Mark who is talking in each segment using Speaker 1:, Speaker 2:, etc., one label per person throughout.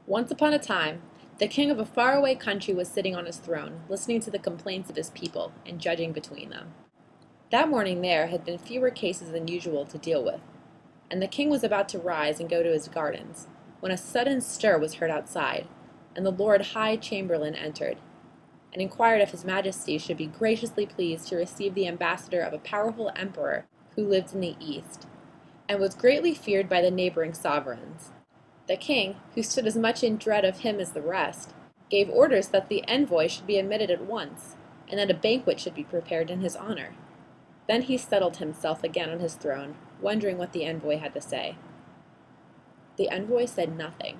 Speaker 1: Once upon a time, the king of a faraway country was sitting on his throne, listening to the complaints of his people and judging between them. That morning there had been fewer cases than usual to deal with, and the king was about to rise and go to his gardens, when a sudden stir was heard outside, and the Lord High Chamberlain entered, and inquired if his majesty should be graciously pleased to receive the ambassador of a powerful emperor who lived in the east, and was greatly feared by the neighboring sovereigns. The king, who stood as much in dread of him as the rest, gave orders that the envoy should be admitted at once, and that a banquet should be prepared in his honor. Then he settled himself again on his throne, wondering what the envoy had to say. The envoy said nothing.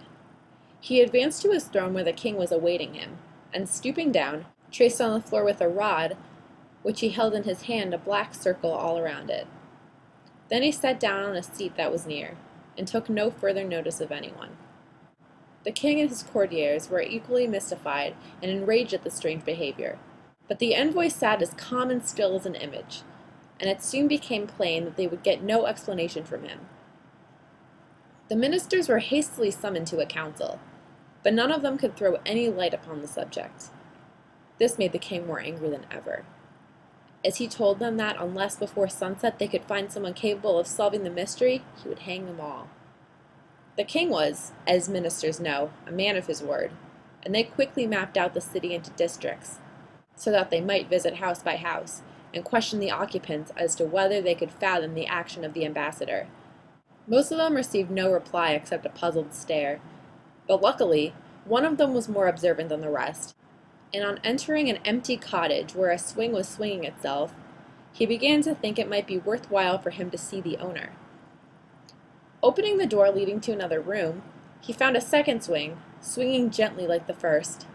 Speaker 1: He advanced to his throne where the king was awaiting him, and stooping down, traced on the floor with a rod, which he held in his hand, a black circle all around it. Then he sat down on a seat that was near, and took no further notice of anyone. The king and his courtiers were equally mystified and enraged at the strange behavior, but the envoy sat as calm and still as an image, and it soon became plain that they would get no explanation from him. The ministers were hastily summoned to a council, but none of them could throw any light upon the subject. This made the king more angry than ever, as he told them that unless before sunset they could find someone capable of solving the mystery, he would hang them all. The king was, as ministers know, a man of his word, and they quickly mapped out the city into districts, so that they might visit house by house and question the occupants as to whether they could fathom the action of the ambassador. Most of them received no reply except a puzzled stare, but luckily, one of them was more observant than the rest, and on entering an empty cottage where a swing was swinging itself, he began to think it might be worthwhile for him to see the owner. Opening the door leading to another room, he found a second swing, swinging gently like the first,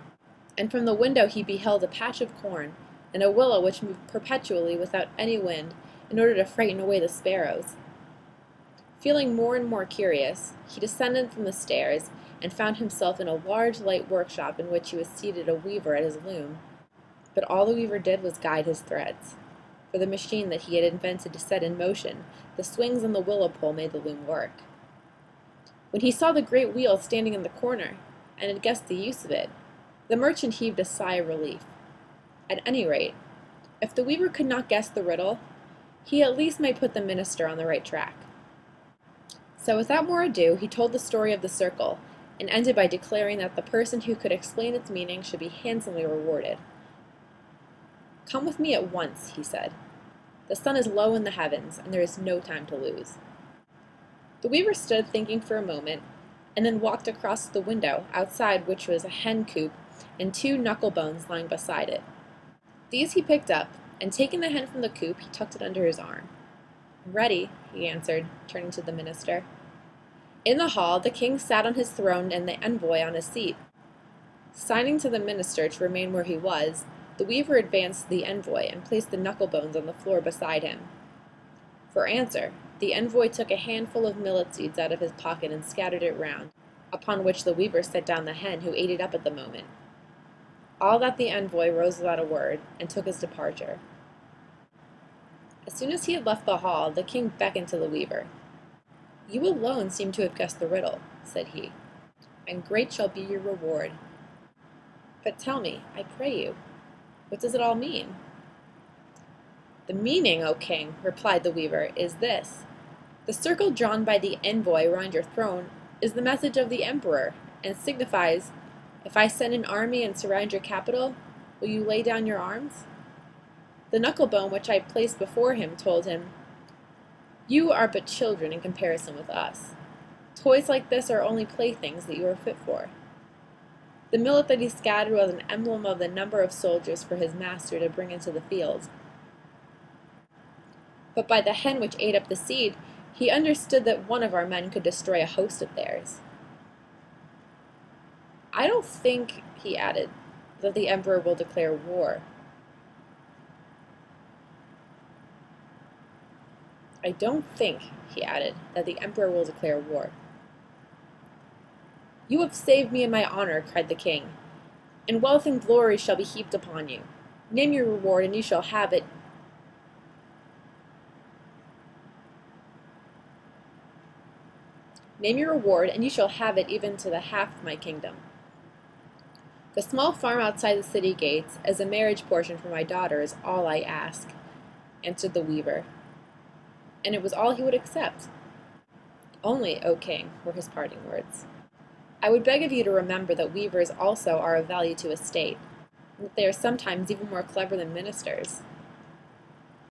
Speaker 1: and from the window he beheld a patch of corn and a willow which moved perpetually without any wind in order to frighten away the sparrows. Feeling more and more curious, he descended from the stairs and found himself in a large light workshop in which he was seated a weaver at his loom. But all the weaver did was guide his threads. For the machine that he had invented to set in motion, the swings on the willow pole made the loom work. When he saw the great wheel standing in the corner, and had guessed the use of it, the merchant heaved a sigh of relief. At any rate, if the weaver could not guess the riddle, he at least might put the minister on the right track. So without more ado, he told the story of the circle, and ended by declaring that the person who could explain its meaning should be handsomely rewarded. "Come with me at once," he said. "The sun is low in the heavens, and there is no time to lose." The weaver stood thinking for a moment, and then walked across to the window, outside which was a hen coop and two knuckle bones lying beside it. These he picked up, and taking the hen from the coop, he tucked it under his arm. "Ready," he answered, turning to the minister. In the hall, the king sat on his throne and the envoy on his seat. Signing to the minister to remain where he was, the weaver advanced to the envoy and placed the knuckle bones on the floor beside him. For answer, the envoy took a handful of millet seeds out of his pocket and scattered it round, upon which the weaver set down the hen, who ate it up at the moment. All that the envoy rose without a word, and took his departure. As soon as he had left the hall, the king beckoned to the weaver. "You alone seem to have guessed the riddle," said he, "and great shall be your reward. But tell me, I pray you, what does it all mean?" "The meaning, O king," replied the weaver, "is this. The circle drawn by the envoy round your throne is the message of the emperor, and signifies, if I send an army and surround your capital, will you lay down your arms? The knuckle-bone which I placed before him told him, you are but children in comparison with us. Toys like this are only playthings that you are fit for. The millet that he scattered was an emblem of the number of soldiers for his master to bring into the field. But by the hen which ate up the seed, he understood that one of our men could destroy a host of theirs. I don't think," he added, "that the emperor will declare war." "I don't think," he added, "that the emperor will declare war." "You have saved me and my honor," cried the king, "and wealth and glory shall be heaped upon you. Name your reward, and you shall have it." Name your reward, and you shall have it even to the half of my kingdom." "The small farm outside the city gates, as a marriage portion for my daughter, is all I ask," answered the weaver. And it was all he would accept. "Only, O king," were his parting words, "I would beg of you to remember that weavers also are of value to a state, and that they are sometimes even more clever than ministers.